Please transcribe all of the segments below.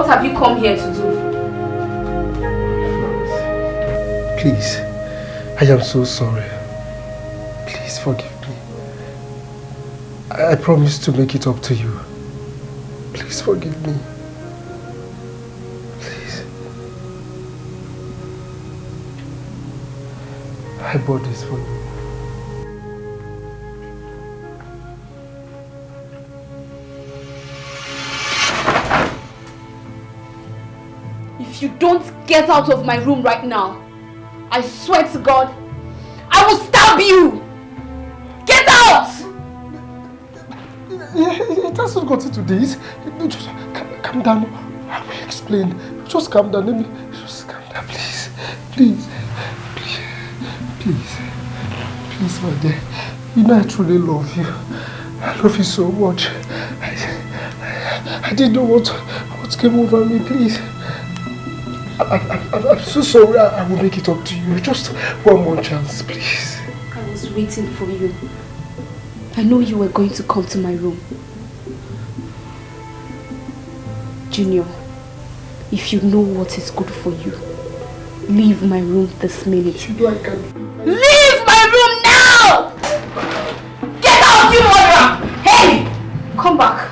What have you come here to do? Please, I am so sorry. Please forgive me. I promise to make it up to you. Please forgive me. Please. I bought this for you. If you don't get out of my room right now, I swear to God, I will stab you! Get out! It hasn't gotten to this. Just calm down. I will explain. Just calm down. Let me just calm down, please. Please. Please, my dear. You know I truly love you. I love you so much. I didn't know what came over me, please. I'm so sorry. I will make it up to you. Just one more chance, please. I was waiting for you. I know you were going to come to my room. Junior, if you know what is good for you, leave my room this minute. You know I can't. Leave my room now! Get out, you murderer! Hey! Come back.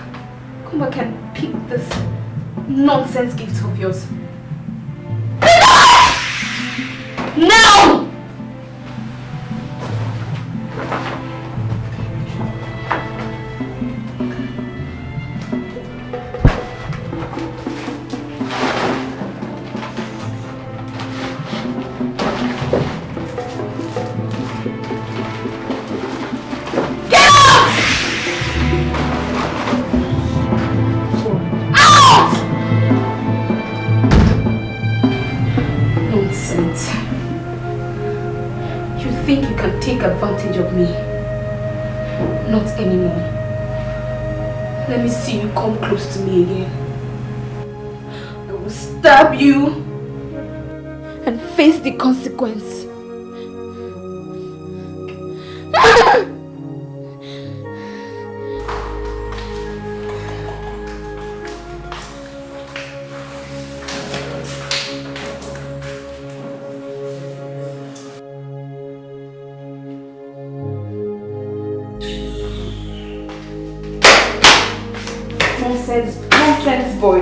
Come back and pick this nonsense gift of yours. Now! Take advantage of me. Not anymore. Let me see you come close to me again. I will stab you and face the consequence. Nonsense boy.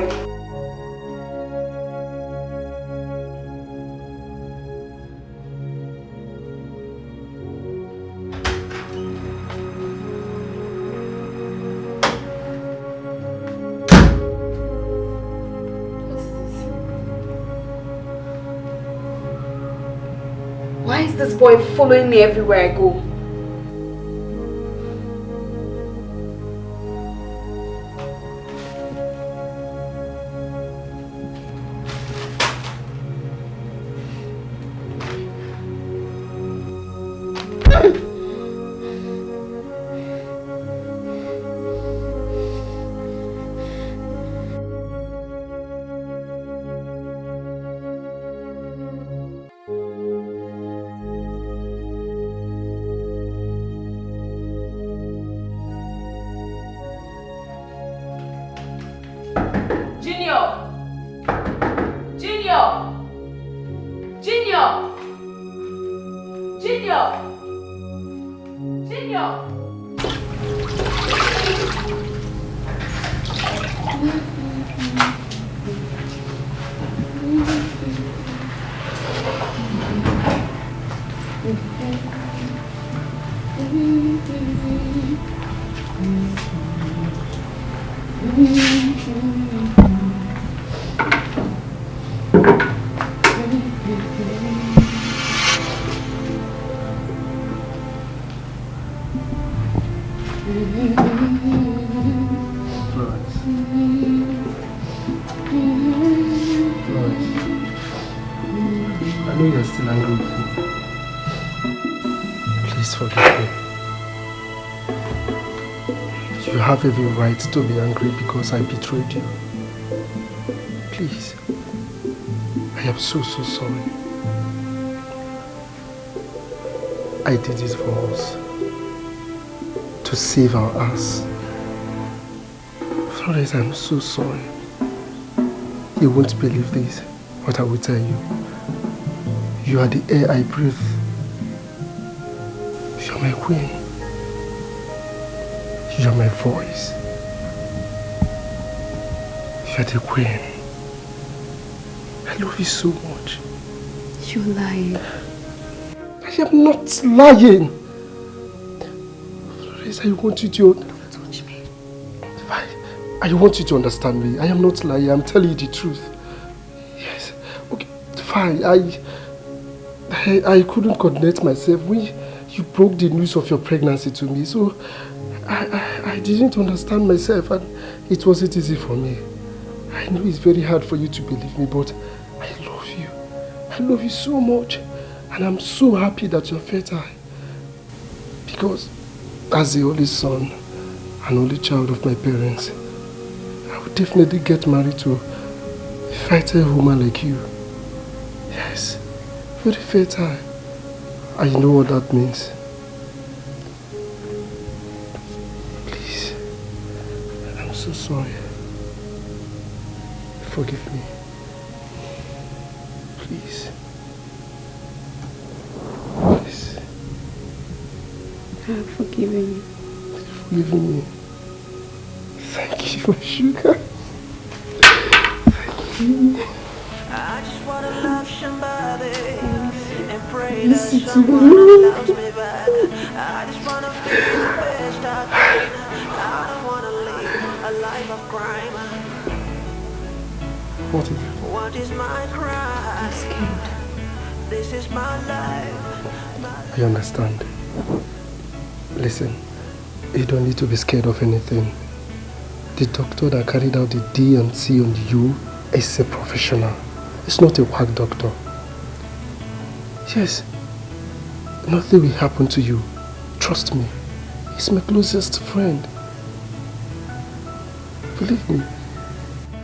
Why is this boy following me everywhere I go? Have every right to be angry because I betrayed you. Please. I am so sorry. I did this for us. To save our ass. Florence, I'm so sorry. You won't believe this, what I will tell you. You are the air I breathe. You are my queen. You are my voice. You are the queen. I love you so much. You're lying. I am not lying. Florence, I want you to... Don't touch me. I want you to understand me. I am not lying. I'm telling you the truth. Yes. Okay. Fine. I couldn't coordinate myself when you broke the news of your pregnancy to me. So I didn't understand myself, and it wasn't easy for me. I know it's very hard for you to believe me, but I love you. I love you so much. And I'm so happy that you're fertile. Because as the only son and only child of my parents, I would definitely get married to a fertile woman like you. Yes, very fertile. I know what that means. Please, I'm so sorry. Forgive me. Please. Please. I'm forgiving you. Forgiving me. Thank you, my sugar. Thank you. I just wanna love somebody and pray that someone loves me back. I just wanna be the best I can. I don't wanna live a life of crime. What is it? What is my crime? I'm scared. This is my life. I understand. Listen, you don't need to be scared of anything. The doctor that carried out the D&C on you is a professional. It's not a quack doctor. Yes, nothing will happen to you. Trust me. He's my closest friend. Believe me.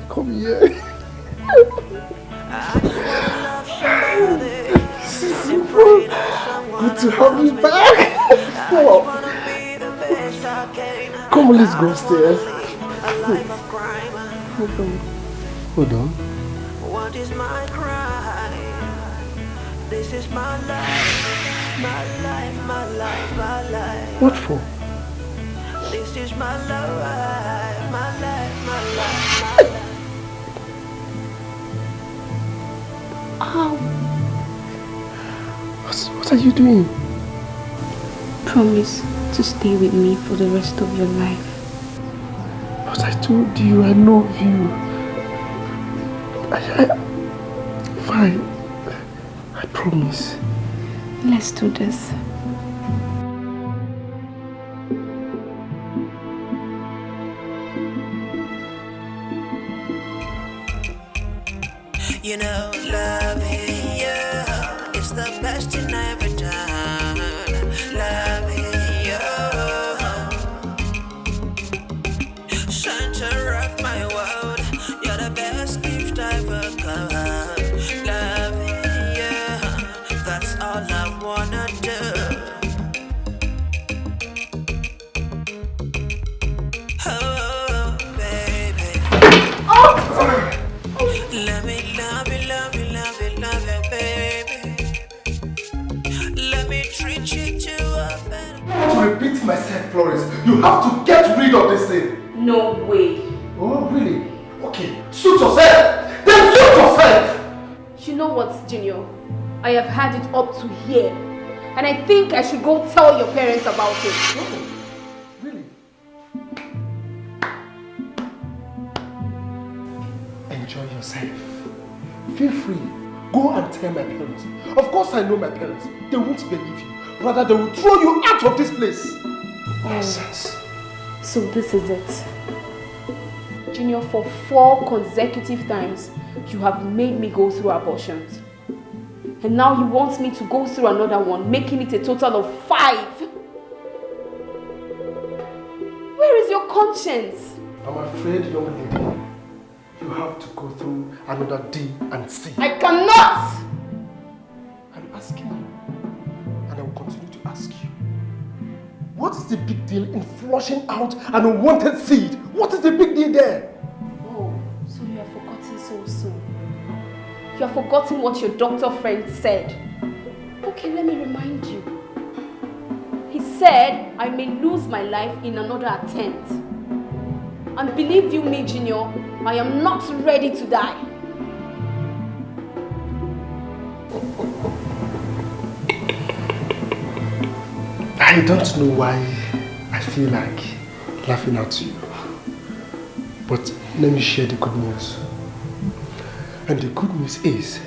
Come here. I just wanna love somebody and pray that someone Good to have you back. Come on. Come on, let's go upstairs. Hold on. Hold on. What is my crime? This is my life, my life, my life, my life. What for? This is my life, my life, my life, my life. Ow. What are you doing? Promise to stay with me for the rest of your life. But I told you I love you. Fine. I promise. Let's do this. You know, loving you is the best thing I ever done. Loving you, center of my world. You're the best gift I ever got. Loving you, that's all I wanna do. Oh, baby. Oh! Let me love you, love you, love you, love you, baby. Let me treat you to a better. To repeat myself, Florence, you have to get rid of this thing. No way. Oh, really? Okay, suit yourself. Then suit yourself. You know what, Junior? I have had it up to here. And I think I should go tell your parents about it. Oh, really? Enjoy yourself. Feel free. Go and tell my parents. Of course I know my parents. They won't believe you. Rather, they will throw you out of this place. Nonsense. So this is it. Junior, for 4 consecutive times, you have made me go through abortions. And now you want me to go through another one, making it a total of 5. Where is your conscience? I'm afraid, young lady, you have to go through another D and C. I cannot! I'm asking you, and I will continue to ask you. What is the big deal in flushing out an unwanted seed? What is the big deal there? Oh, so you have forgotten so soon. You have forgotten what your doctor friend said. Okay, let me remind you. He said I may lose my life in another attempt. And believe you me, Junior, I am not ready to die. I don't know why I feel like laughing at you. But let me share the good news. And the good news is,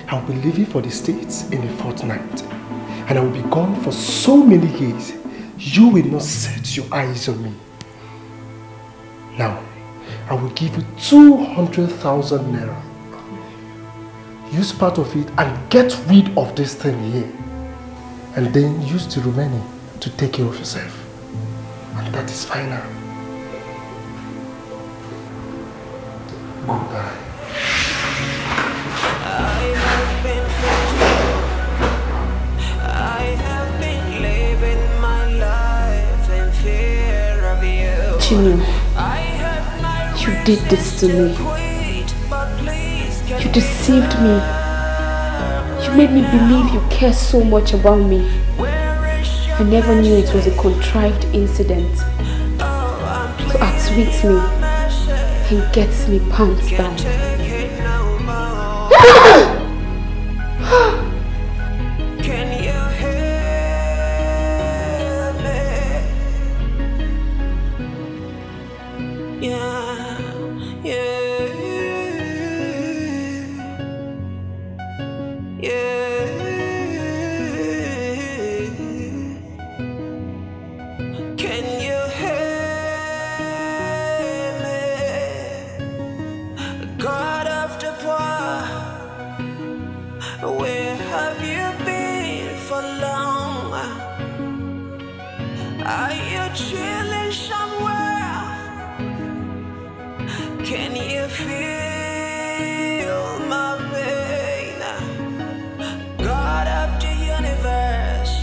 I will be leaving for the States in a fortnight. And I will be gone for so many years, you will not set your eyes on me. Now, I will give you 200,000 naira. Use part of it and get rid of this thing here. And then use the remaining to take care of yourself. And that is final. Goodbye. I have been faithful. I have been living my life in fear of you. Junior, you did this to me. You deceived me. You made me believe you care so much about me. I never knew it was a contrived incident. So outwit me and get me pounced down. Can you hear me? Yeah, yeah, yeah. Can you hear me? God of the poor, where have you been for long? Are you chilling somewhere? Can you feel my pain? God of the universe,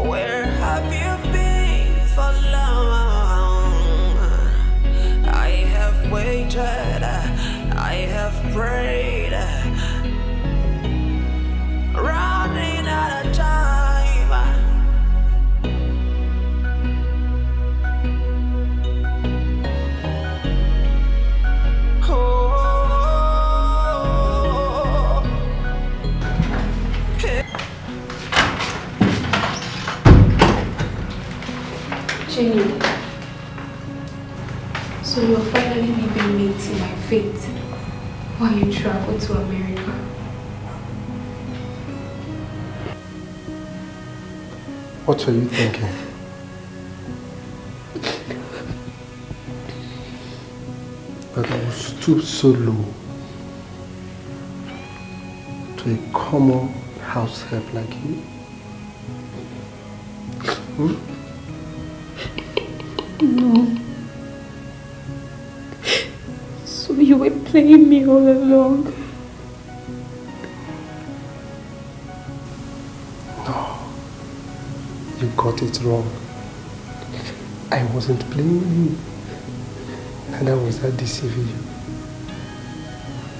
where have you been for long? I have waited, I have prayed, running out of time. Oh, Jenny, so you're finally leaving me to my fate while you travel to America. What are you thinking? That I will stoop so low to a common house help like you? Hmm? No. So you were playing me all along. No. You got it wrong. I wasn't playing you. And I was not deceiving you.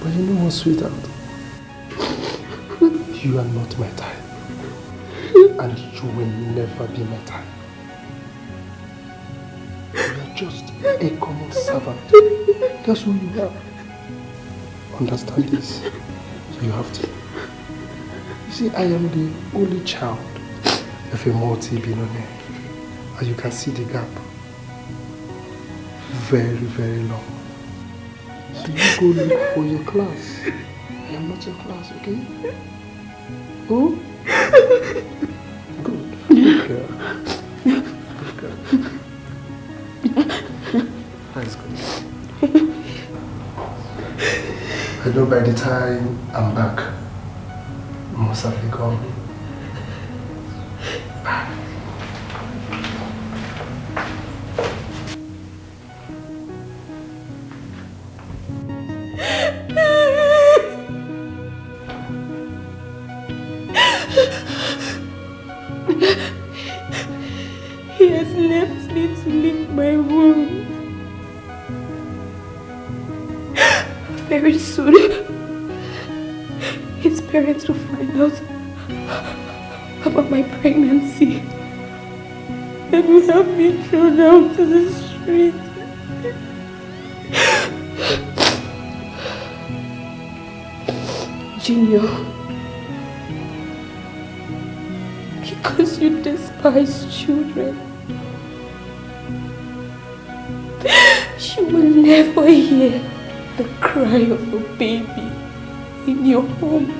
But you know what, sweetheart? You are not my type. And you will never be my type. You are just a common servant. That's who you are. Understand this. So you have to. You see, I am the only child of a multi-billionaire. And you can see the gap. Very, very long. So you go look for your class. I am not your class, okay? Oh? Good. Good girl. Good girl. That's good. I know by the time I'm back, you must have been gone. Bye. He has left me to lick my wounds. Very soon, parents will find out about my pregnancy and will have me thrown out to the street. Junior, because you despise children, you will never hear the cry of a baby in your home.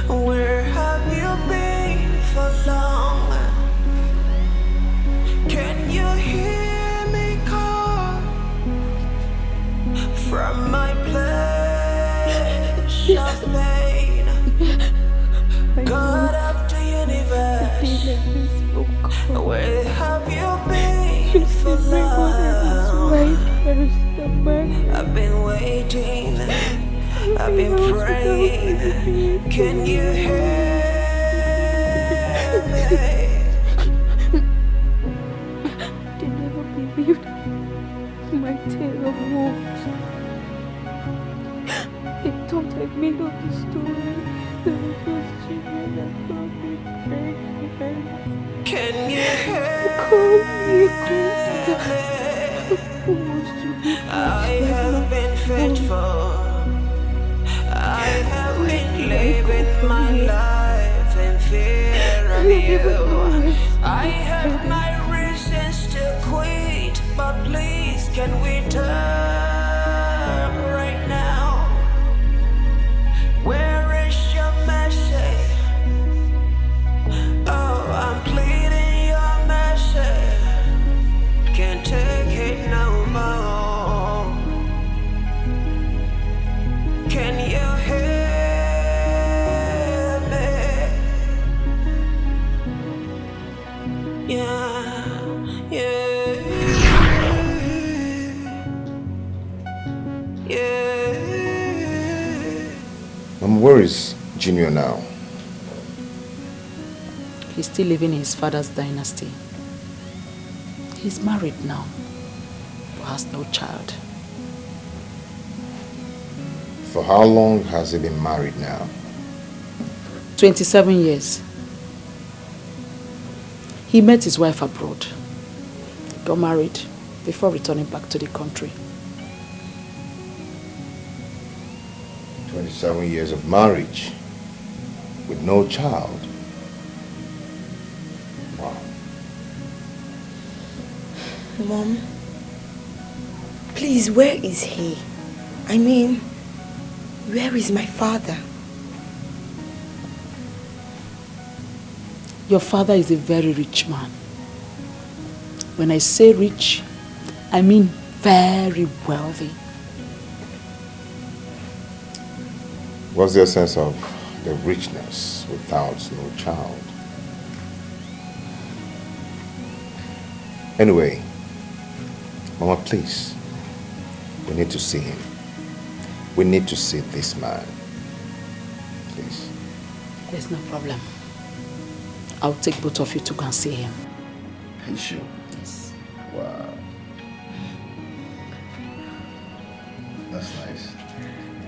Where have you been for long? Can you hear me call from my place of pain? God of the universe, where have you been for long? I've been waiting, I've been praying. Can you hear me? They never believed my tale of woes. They thought I made up the story that it was Junior that got me pregnant. Can you hear me? I have been faithful. I have been living my life in fear of you. I have my reasons to quit, but please can we talk right now? Where is your mercy? Oh, I'm pleading your mercy. Can't take it no more. Can you hear me? Yeah, yeah, yeah. Where is Junior now? He's still living in his father's dynasty. He's married now, but has no child. For how long has he been married now? 27 years. He met his wife abroad, got married before returning back to the country. 27 years of marriage with no child. Wow. Mom, please, where is he? I mean, where is my father? Your father is a very rich man. When I say rich, I mean very wealthy. What's your sense of the richness without no child? Anyway, Mama, please, we need to see him. We need to see this man. Please. There's no problem. I'll take both of you to go and see him. Are you sure? Yes. Wow. That's nice.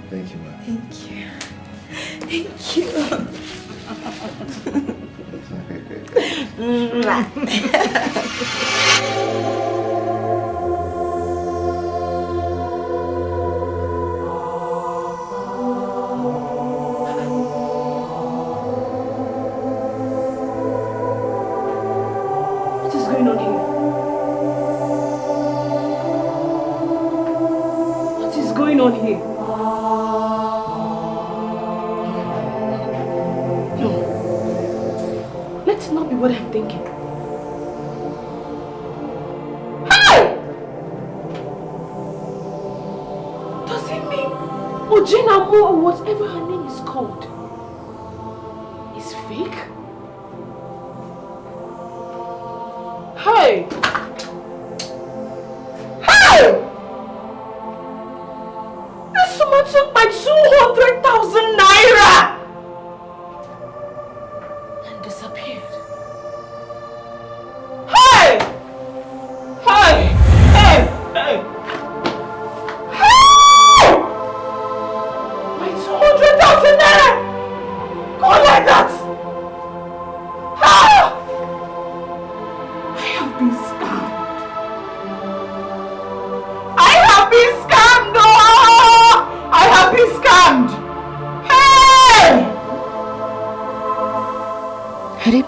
Thank you, man. Thank you. Thank you. What is going on here? What is going on here? No. Let it not be what I'm thinking. Hey! Does it mean Ojena Mo or whatever her name is called is fake? Hey! Hey! This woman took my 200,000 naira and disappeared. Hey! Hey! Hey!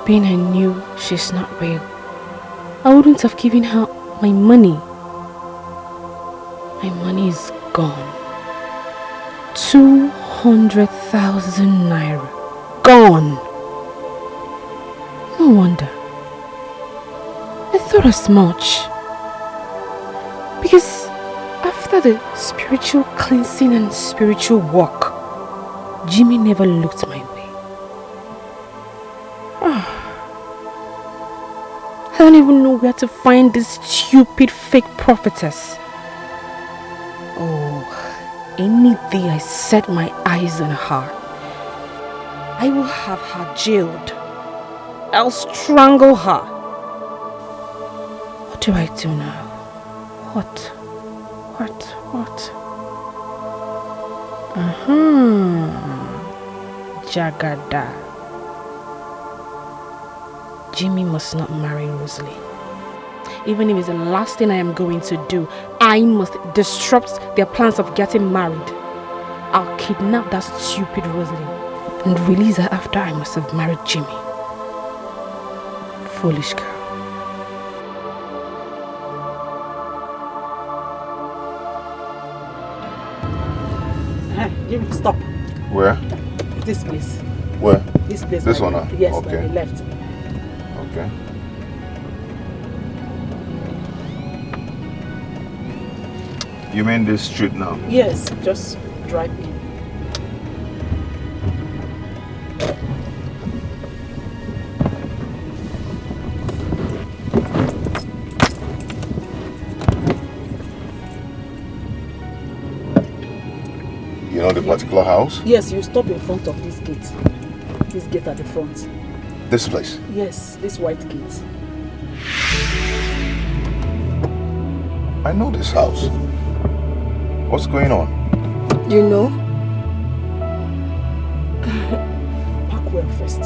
being I knew she's not real, I wouldn't have given her my money. My money is gone. 200,000 naira. Gone. No wonder. I thought as much. Because after the spiritual cleansing and spiritual walk, Jimmy never looked my way. I don't even know where to find this stupid fake prophetess. Oh, any day I set my eyes on her, I will have her jailed. I'll strangle her. What do I do now? What? Jagada. Jimmy must not marry Rosalie. Even if it's the last thing I am going to do, I must disrupt their plans of getting married. I'll kidnap that stupid Rosalie and release her after I must have married Jimmy. Foolish girl. Jimmy, stop. Where? This place. Where? This place. This one, huh? Yes, okay. by the left. Okay. You mean this street now? Yes, just drive in. You know the particular house? Yes, you stop in front of this gate. This gate at the front. This place? Yes, this white gate. I know this house. What's going on? You know? Park well first.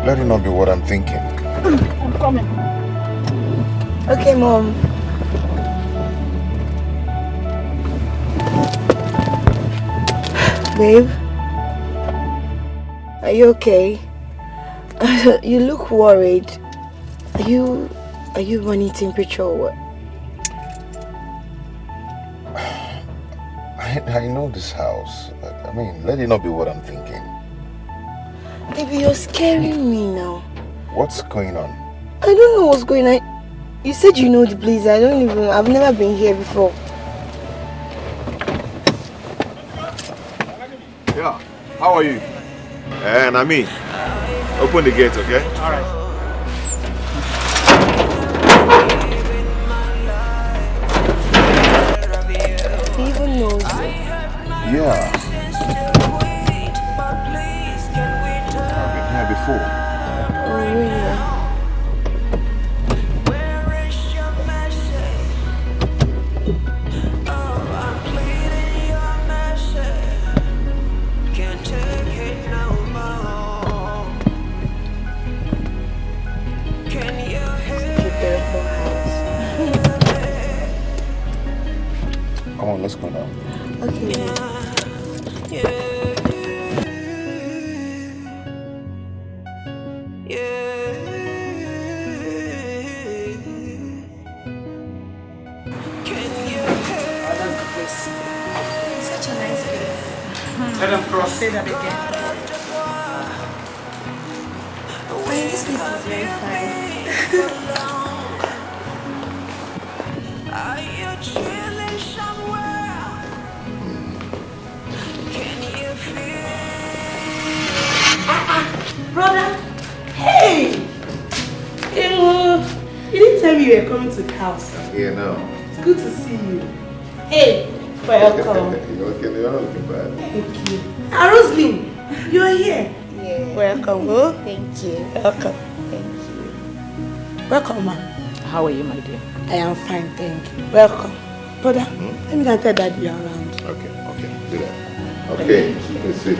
Let it not be what I'm thinking. I'm coming. Okay, Mom. Babe? Are you okay? You look worried. Are you running temperature or what? I know this house. I mean, let it not be what I'm thinking. Baby, you're scaring me now. What's going on? I don't know what's going on. You said you know the place. I've never been here before. Yeah, how are you? And I mean, open the gate, okay? Alright. He even knows you. Yeah. I've been here before. Oh, really? Come on, let's go now. Okay. Such a nice place. Let them cross. Say that again. I mean, this place is very fine. Are you chilling somewhere? Can you feel? Brother, hey! You didn't tell me you were coming to the house. Yeah, no. It's good to see you. Hey, welcome. You're not looking bad. Thank you. Rosalie, you are here. Yeah. Welcome, oh. Thank you. Welcome. Thank you. Welcome, ma. How are you, my dear? I am fine, thank you. Welcome. Brother, let me go and tell Daddy you're around. Okay, Do that. Okay, let's see.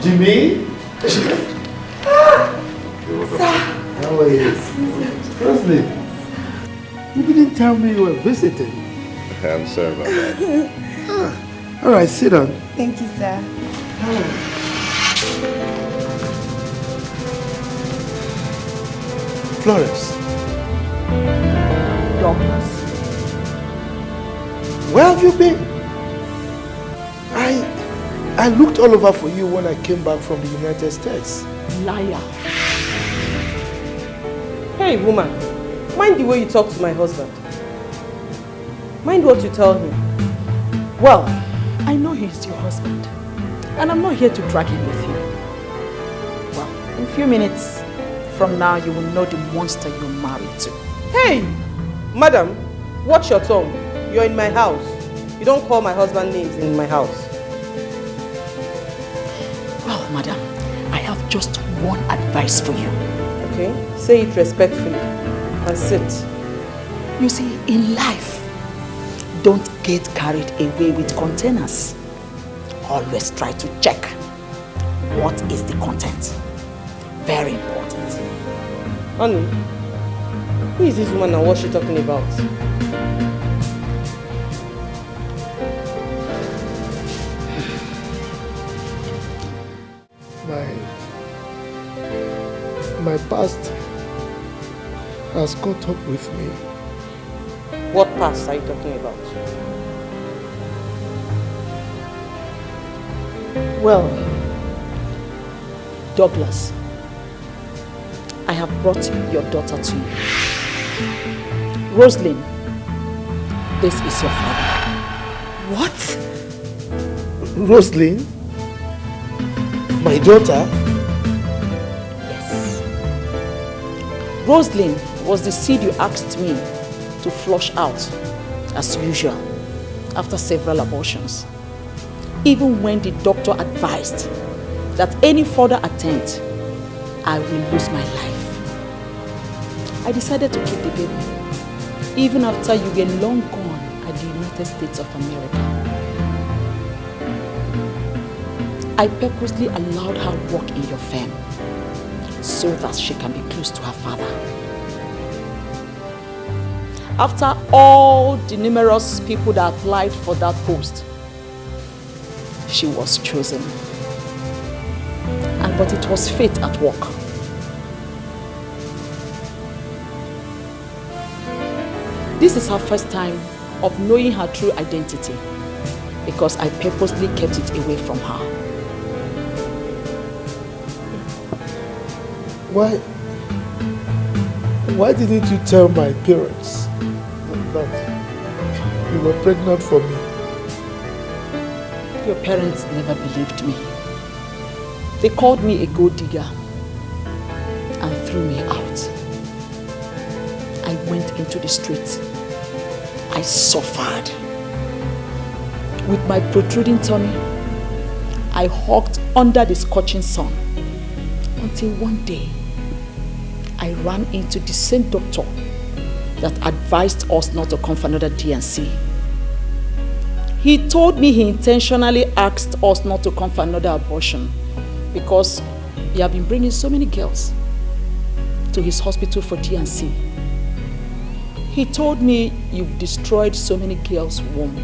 Jimmy? How are you? Rosalie, you didn't tell me you were visiting. I'm sorry about that. All right, sit down. Thank you, sir. Florence, Douglas. where have you been? I looked all over for you when I came back from the United States. Liar. Hey, woman. Mind the way you talk to my husband. Mind what you tell him. Well, I know he's your husband, and I'm not here to drag him with you. Well, in a few minutes from now, you will know the monster you're married to. Hey! Madam, watch your tongue. You're in my house. You don't call my husband names in my house. Well, madam, I have just one advice for you. Okay? Say it respectfully. And sit. You see, in life, don't get carried away with containers. Always try to check what is the content. Very important. Onny, who is this woman and what's she talking about? My past has caught up with me. What past are you talking about? Well, Douglas, I have brought your daughter to you. Rosalind, this is your father. What? Rosalind? My daughter? Yes. Rosalind was the seed you asked me to flush out, as usual, after several abortions. Even when the doctor advised that any further attempt, I will lose my life. I decided to keep the baby, even after you were long gone at the United States of America. I purposely allowed her work in your firm so that she can be close to her father. After all the numerous people that applied for that post, she was chosen. But it was fate at work. This is her first time of knowing her true identity because I purposely kept it away from her. Why didn't you tell my parents that you were pregnant for me? Your parents never believed me. They called me a gold digger and threw me out. I went into the streets. I suffered. With my protruding tummy, I hugged under the scorching sun until one day I ran into the same doctor that advised us not to come for another D&C. He told me he intentionally asked us not to come for another abortion because he had been bringing so many girls to his hospital for D&C. He told me you've destroyed so many girls' womb.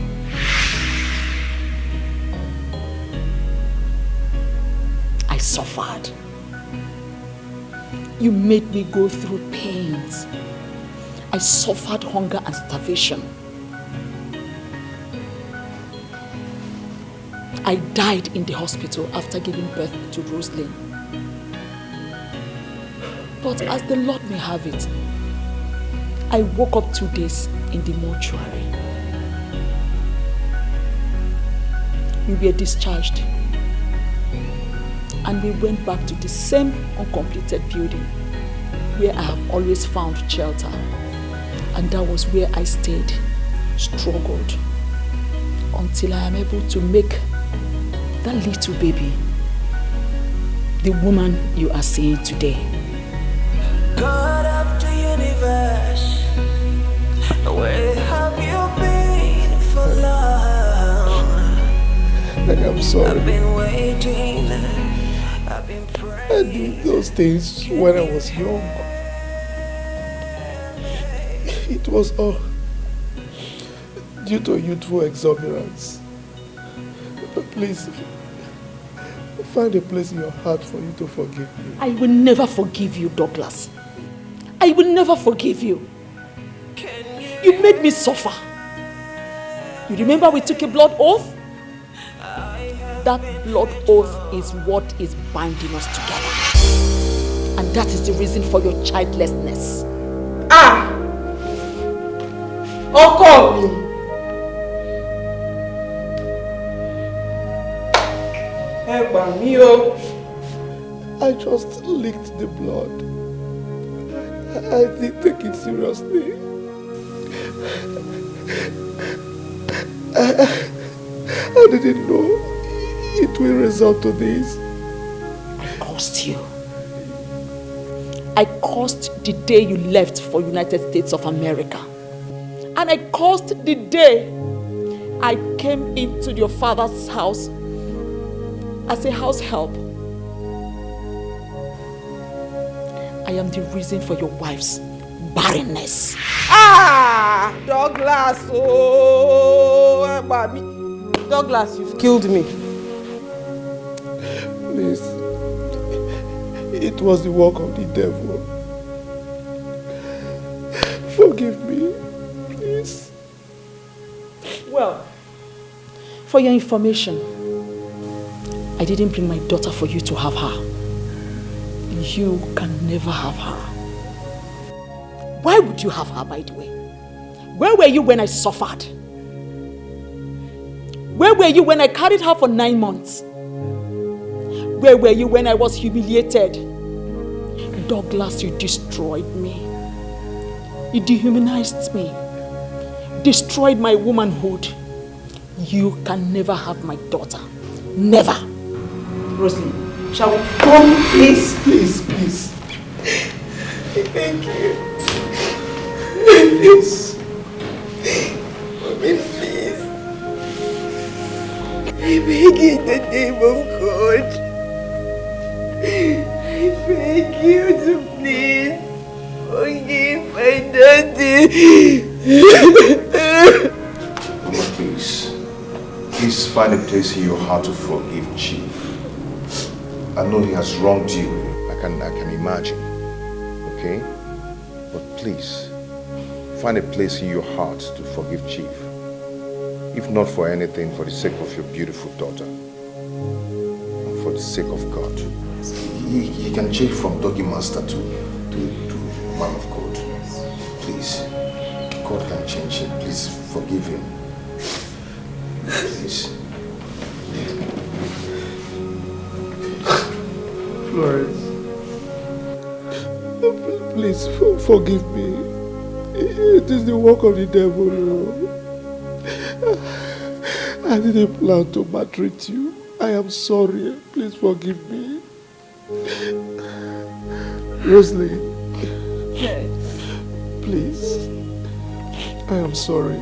I suffered. You made me go through pains. I suffered hunger and starvation. I died in the hospital after giving birth to Rosalind. But as the Lord may have it, I woke up 2 days in the mortuary. We were discharged and we went back to the same uncompleted building where I have always found shelter, and that was where I stayed, struggled, until I am able to make that little baby the woman you are seeing today. God of the universe, where have you been for long? I am sorry. I've been waiting, I've been praying. I did those things when I was young. It was all due to youthful exuberance. But please, find a place in your heart for you to forgive me. I will never forgive you, Douglas. I will never forgive you. You made me suffer. You remember we took a blood oath? That blood oath is what is binding us together. And that is the reason for your childlessness. Ah! Uncle me! I just licked the blood. I didn't take it seriously. I didn't know it will result to this. I cursed you. I cursed the day you left for United States of America. And I cursed the day I came into your father's house as a house help. I am the reason for your wife's barrenness. Ah! Douglas! Oh, baby. Douglas, you've killed me. Please. It was the work of the devil. Forgive me, please. Well, for your information, I didn't bring my daughter for you to have her. You can never have her. Why would you have her, by the way? Where were you when I suffered? Where were you when I carried her for 9 months? Where were you when I was humiliated? Douglas, you destroyed me. You dehumanized me. Destroyed my womanhood. You can never have my daughter. Never. Rosalie, shall we? Come, please, please, please. Thank you. Please. Mommy, please. I beg you in the name of God. I beg you to please forgive my daddy. Mama, please. Please find a place in your heart to forgive Chief. I know he has wronged you. I can imagine. Okay? But please, find a place in your heart to forgive Chief. If not for anything, for the sake of your beautiful daughter. And for the sake of God. He can change from doggy master to man of God. Please. God can change him. Please forgive him. Please. Florence, please forgive me. It is the work of the devil. I didn't plan to maltreat you. I am sorry. Please forgive me. Rosalie, please. I am sorry.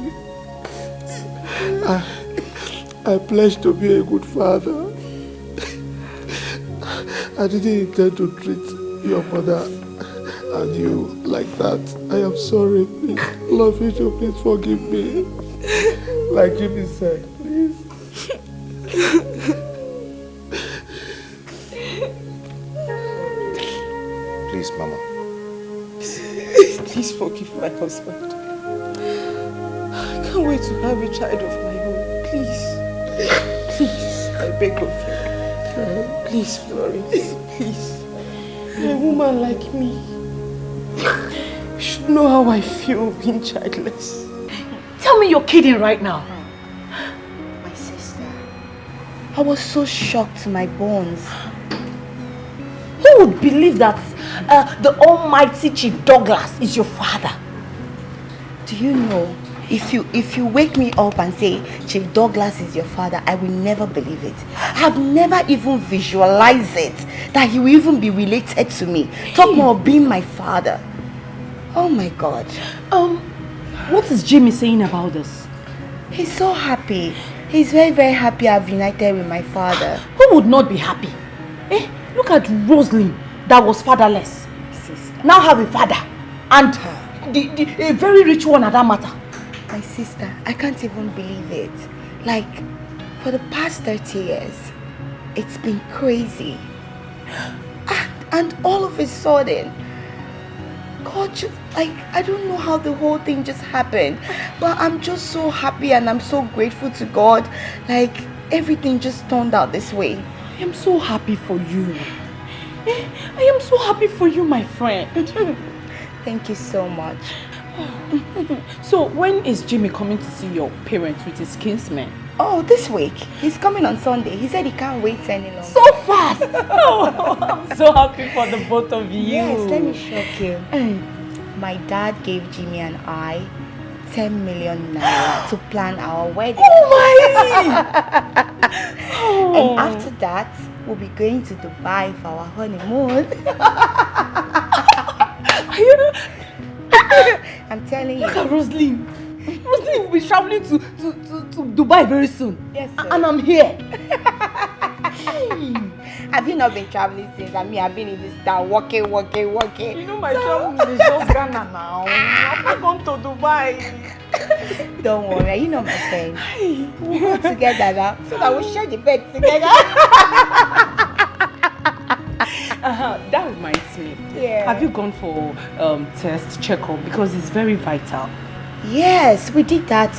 I pledge to be a good father. I didn't intend to treat your mother and you like that. I am sorry, please. Love you too, please forgive me. Like Jimmy said, please. Please, Mama. Please forgive my husband. I can't wait to have a child of my own. Please. Please, I beg of you. Please, Florence, please. A woman like me, you should know how I feel being childless. Tell me you're kidding right now. My sister, I was so shocked to my bones. Who would believe that the almighty Chief Douglas is your father? Do you know If you wake me up and say Chief Douglas is your father, I will never believe it. I've never even visualized it, that he will even be related to me. Talk more of being my father. Oh my God. What is Jimmy saying about this? He's so happy. He's very, very happy I've united with my father. Who would not be happy? Look at Rosaline that was fatherless. Sister. Now have a father. And a very rich one at that matter. My sister, I can't even believe it. Like, for the past 30 years, it's been crazy. And all of a sudden, God just, like, I don't know how the whole thing just happened. But I'm just so happy and I'm so grateful to God. Like, everything just turned out this way. I am so happy for you. I am so happy for you, my friend. Thank you so much. So when is Jimmy coming to see your parents with his kinsmen? Oh, this week. He's coming on Sunday. He said he can't wait any longer. So fast! Oh, I'm so happy for the both of you. Yes, let me shock you. My dad gave Jimmy and I 10 million naira to plan our wedding. Oh my! And after that, we'll be going to Dubai for our honeymoon. I'm telling you. Look at Rosaline. Rosaline will be traveling to Dubai very soon. Yes, sir. And I'm here. Have you not been traveling since? I mean, I've been in this town walking. You know my travel is just Ghana now. I'm not going to Dubai. Don't worry, you know my friend. We'll go together now so that we'll share the bed together. That reminds me. Yeah. Have you gone for test checkup? Because it's very vital. Yes, we did that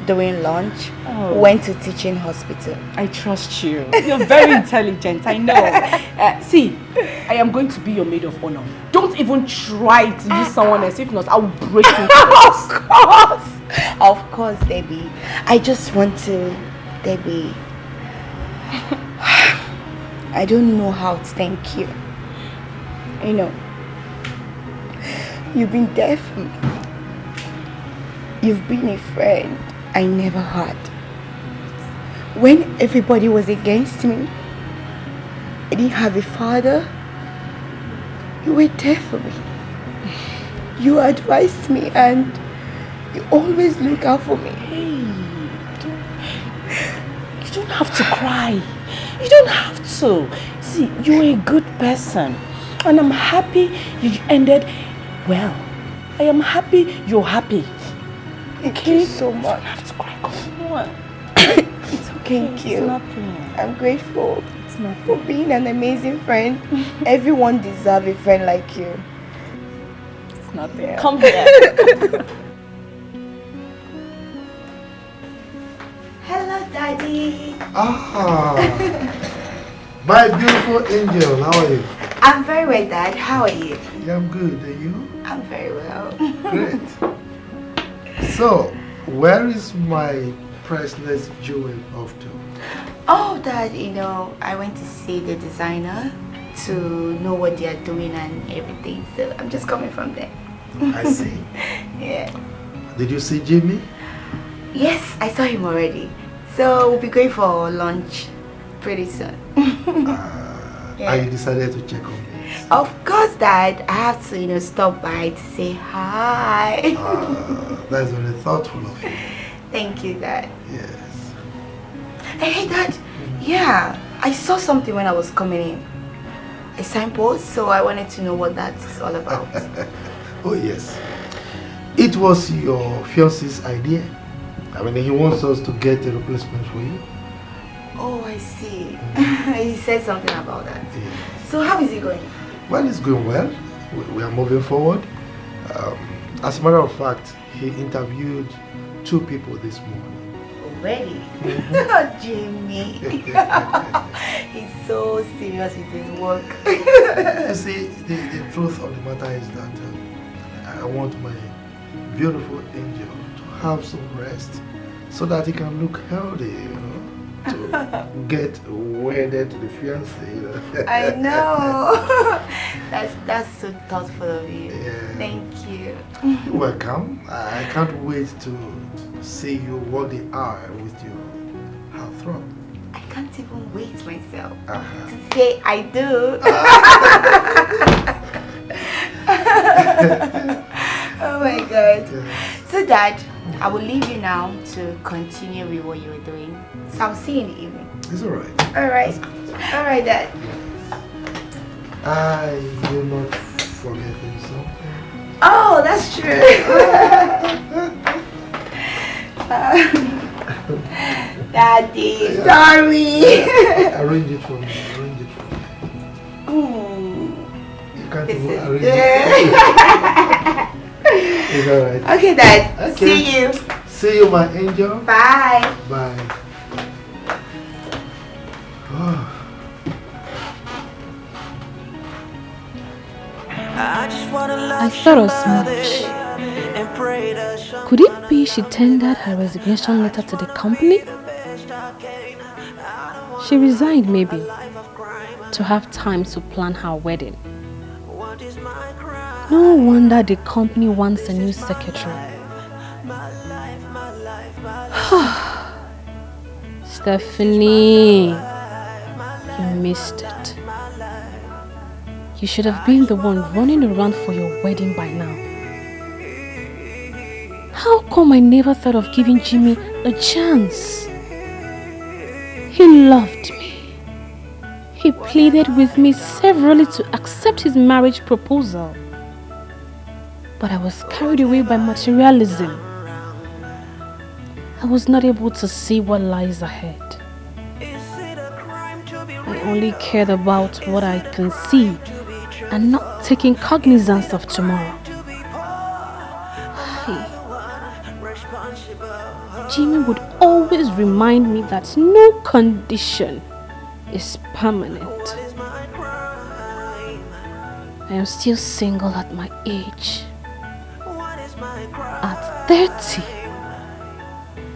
during lunch. Oh. Went to teaching hospital. I trust you. You're very intelligent, I know. See, I am going to be your maid of honor. Don't even try to use someone else. If not, I will break you. Of course, Debbie. I just want to, Debbie. I don't know how to thank you. You know, you've been there for me. You've been a friend I never had. When everybody was against me, I didn't have a father. You were there for me. You advised me and you always look out for me. Hey, you don't have to cry. You don't have to. See, you're a good person. And I'm happy you ended well. I am happy you're happy. Thank you so much. You don't have to cry. Come on. It's okay. Thank you. It's nothing. I'm grateful It's nothing. for being an amazing friend. Everyone deserves a friend like you. It's nothing. Yeah. Come here. Hello, Daddy. My beautiful angel, how are you? I'm very well, Dad. How are you? Yeah, I'm good. And you? I'm very well. Great. So, where is my priceless jewel off to? Oh, Dad, you know, I went to see the designer to know what they are doing and everything. So I'm just coming from there. I see. Yeah. Did you see Jimmy? Yes, I saw him already. So we'll be going for lunch pretty soon. Are you decided to check on me? Of course, Dad. I have to, you know, stop by to say hi. That's very thoughtful of you. Thank you, Dad. Yes. Hey, Dad. Yeah, I saw something when I was coming in. A signpost, so I wanted to know what that's all about. Oh, yes. It was your fiancé's idea. I mean, he wants us to get a replacement for you. Oh, I see. He said something about that. Yes. So how is it going? Well, it's going well. We are moving forward. As a matter of fact, he interviewed 2 people this morning. Already? Jimmy. He's so serious with his work. You see, the truth of the matter is that I want my beautiful angel to have some rest so that he can look healthy, you know, to get wedded to the fiancé. You know. I know. That's so thoughtful of you. Yeah. Thank you. You're welcome. I can't wait to see you walk the aisle with your heartthrob. I can't even wait myself to say I do. Oh my God. Yes. So Dad, I will leave you now to continue with what you were doing. So I'll see you in the evening. It's alright. Alright. Alright, Dad. I will not forgetting something. Oh, that's true. Daddy, sorry. Arrange it for me. Arrange it for me. You can't This even is arrange good. it. It's alright. Okay, Dad. Okay. See you. See you, my angel. Bye. Bye. I thought as much. Could it be she tendered her resignation letter to the company? She resigned maybe, to have time to plan her wedding. No wonder the company wants a new secretary. Stephanie, you missed it. You should have been the one running around for your wedding by now. How come I never thought of giving Jimmy a chance? He loved me. He pleaded with me severally to accept his marriage proposal. But I was carried away by materialism. I was not able to see what lies ahead. I only cared about what I can see and not taking cognizance of tomorrow. Jimmy would always remind me that no condition is permanent. I am still single at my age. At 30,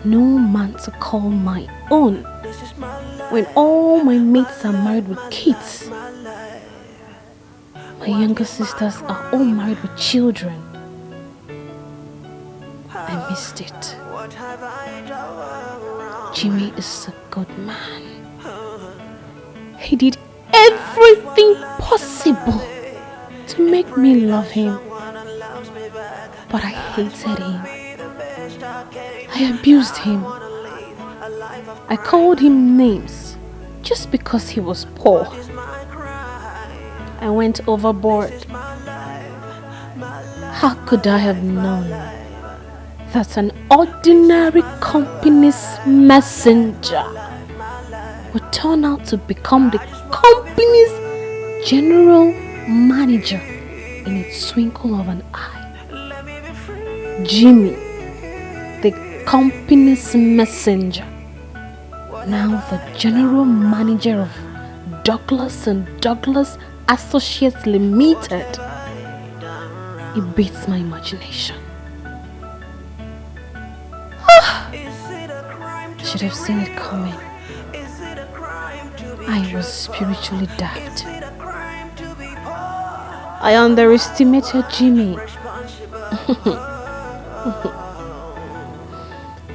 no man to call my own. When all my mates are married with kids, my younger sisters are all married with children. I missed it. Jimmy is a good man. He did everything possible to make me love him. But I hated him. I abused him. I called him names just because he was poor. I went overboard. How could I have known that an ordinary company's messenger would turn out to become the company's general manager in a twinkle of an eye? Jimmy, the company's messenger, now the general manager of Douglas and Douglas Associates Limited. It beats my imagination. Should have seen it coming. I was spiritually daft. I underestimated Jimmy.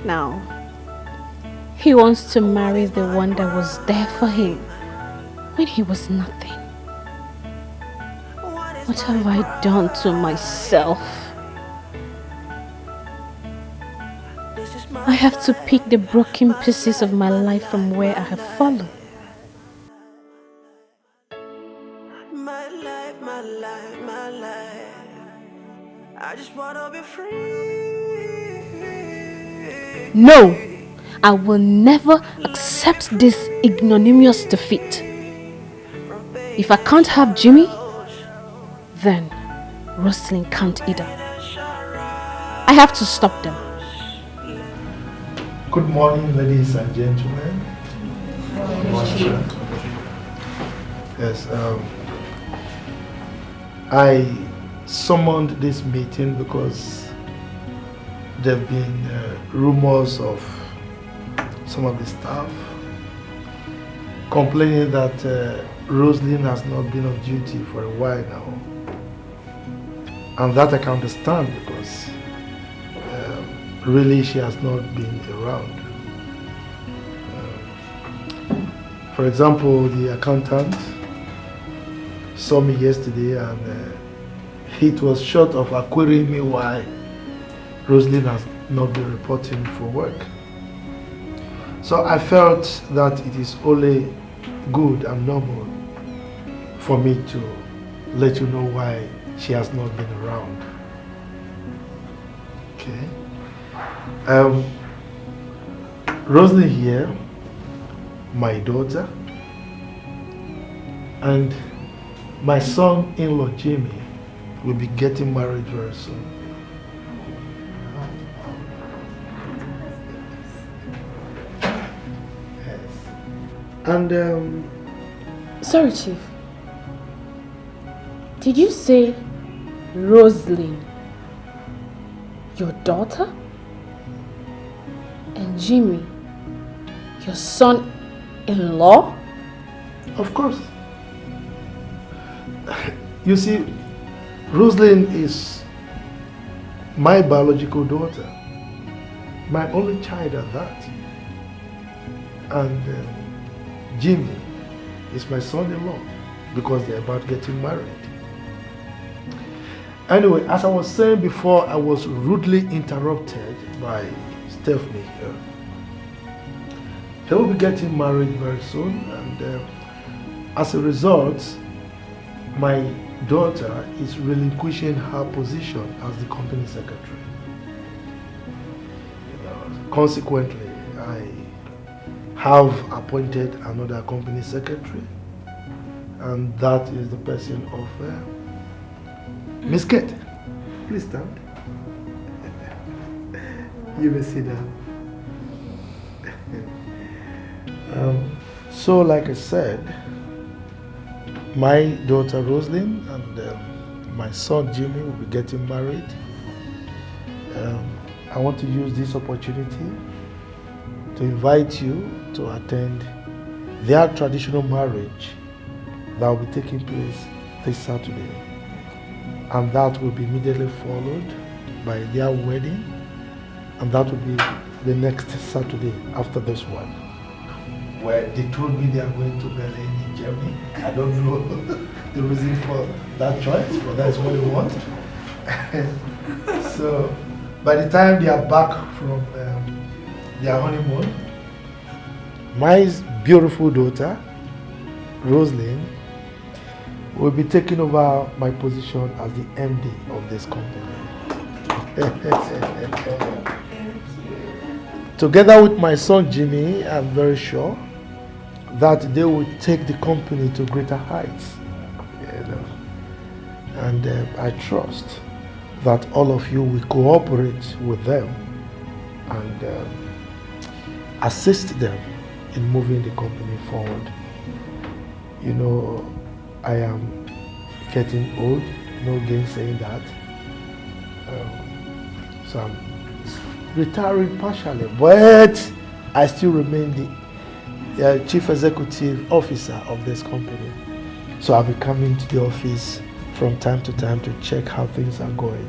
Now, he wants to marry the one that was there for him when he was nothing. What have I done to myself? I have to pick the broken pieces of my life from where I have fallen. My life. I just wanna be free. No, I will never accept this ignominious defeat. If I can't have Jimmy, then Rosalind can't either. I have to stop them. Good morning, ladies and gentlemen. Good morning, sir. Yes, I summoned this meeting because there have been rumors of some of the staff complaining that Rosalind has not been on duty for a while now. And that I can understand because really she has not been around. For example, the accountant saw me yesterday and it was short of querying me why Rosalind has not been reporting for work. So I felt that it is only good and normal for me to let you know why she has not been around. Okay. Rosalind here, my daughter, and my son-in-law Jimmy will be getting married very soon. Yes. And Sorry, Chief. Did you say Rosalind, your daughter? And Jimmy, your son-in-law? of course. You see, Rosalind is my biological daughter, my only child at that. And Jimmy is my son-in-law because they're about getting married. Anyway, as I was saying before, I was rudely interrupted by Stephanie here. They will be getting married very soon, and as a result, my daughter is relinquishing her position as the company secretary. Consequently, I have appointed another company secretary, and that is the person of Miss Kate. Please stand. You may sit down. So, like I said, my daughter Rosalind and my son Jimmy will be getting married. I want to use this opportunity to invite you to attend their traditional marriage that will be taking place this Saturday. And that will be immediately followed by their wedding, and that will be the next Saturday after this one. Well, they told me they are going to Berlin in Germany. I don't know the reason for that choice, but that's what they want. So, by the time they are back from their honeymoon, my beautiful daughter, Rosalind, will be taking over my position as the MD of this company. Together with my son Jimmy, I'm very sure that they will take the company to greater heights. And I trust that all of you will cooperate with them and assist them in moving the company forward. You know, I am getting old, no gainsaying that. So I'm retiring partially, but I still remain the chief executive officer of this company. So I'll be coming to the office from time to time to check how things are going.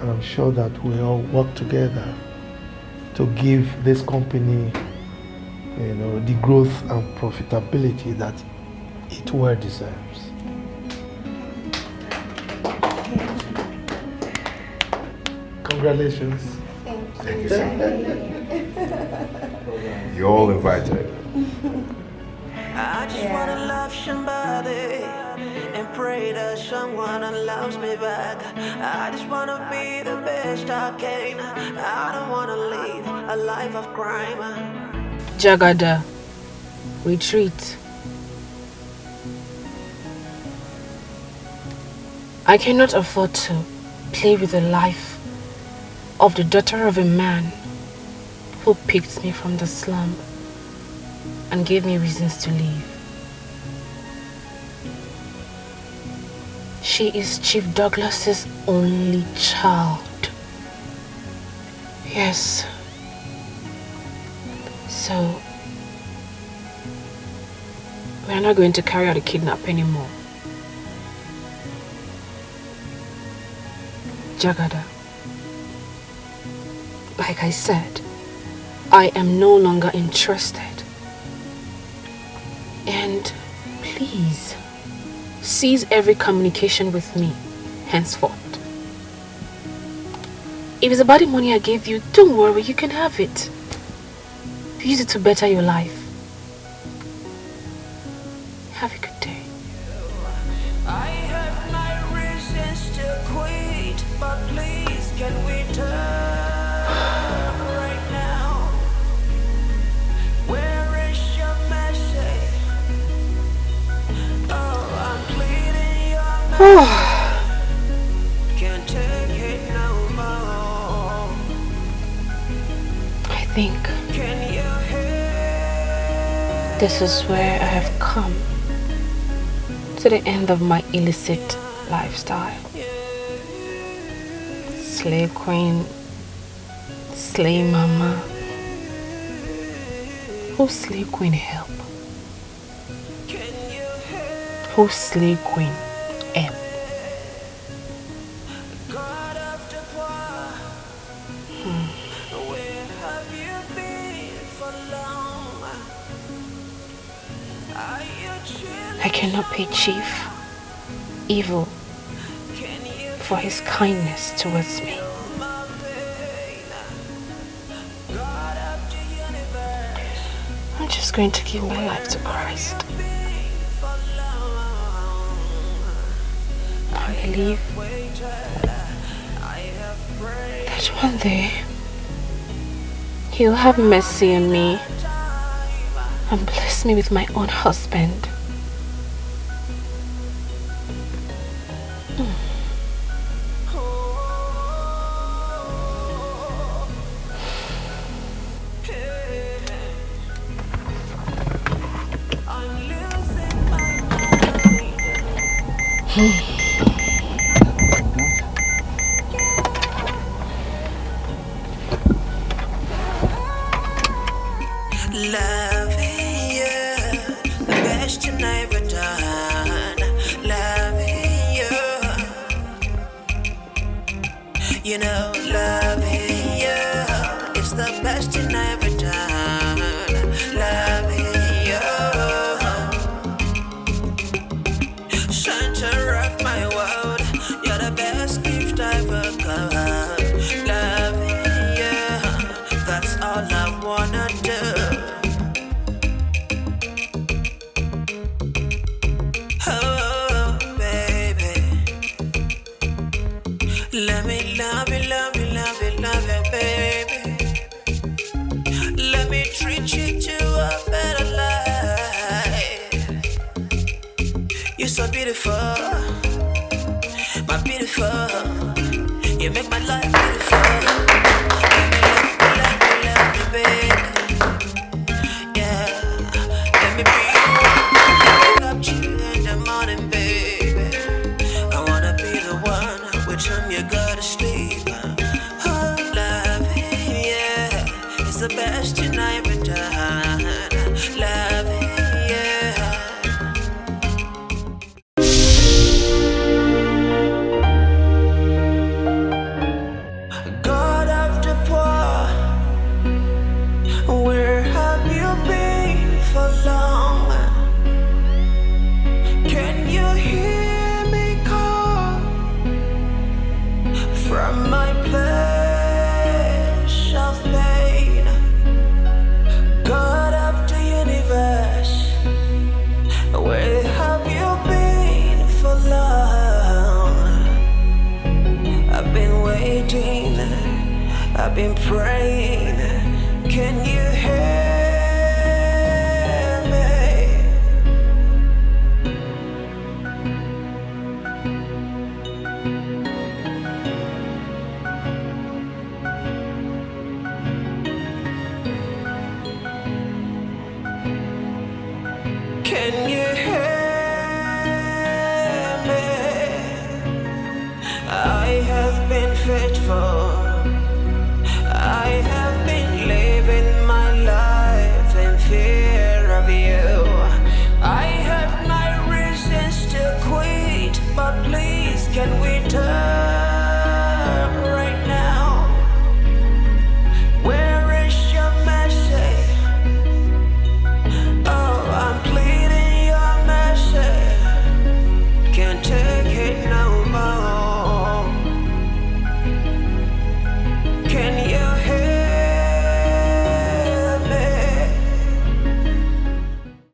And I'm sure that we all work together to give this company, you know, the growth and profitability that it well deserves. Congratulations. Thank you, sir. You're all invited. I just wanna love somebody and pray that someone loves me back. I just wanna be the best I can. I don't wanna live a life of crime. Jagada, retreat. I cannot afford to play with the life of the daughter of a man who picked me from the slum and gave me reasons to leave. She is Chief Douglas's only child. Yes. So, we are not going to carry out a kidnap anymore. Jagada. Like I said, I am no longer interested. And please, cease every communication with me henceforth. If it's about the money I gave you, don't worry, you can have it. Use it to better your life. Have a good day. I have my reasons to quit, but please can we turn right now? Where is your message? Oh, I'm pleading your mercy. Can't take it no more. I think Can you hear? this is where I have come to the end of my illicit lifestyle. Slay queen, slay mama. Who slay queen help? Who slay queen help? Where have you been for long? Are you chilling? I cannot pay Chief evil for his kindness towards me. I'm just going to give my life to Christ. I believe that one day He'll have mercy on me and bless me with my own husband. Loving you, the best you never done. Loving you, you know, loving you is the best you never done. Loving you, center of my world, you're the best gift I've ever got. Loving you, that's all I wanna do. Let me love you, love you, love you, love you, baby. Let me treat you to a better life. You're so beautiful, my beautiful. You make my life beautiful. Let me love you, baby. Yeah, let me be wake up to you in the morning, baby. I wanna be the one with whom you go to sleep. Oh, loving, yeah, it's the best you never done. Loving, yeah. God of the poor, where have you been for long? Can you hear me call from my place of pain? God of the universe, where have you been for long? I've been waiting, I've been praying. Can you hear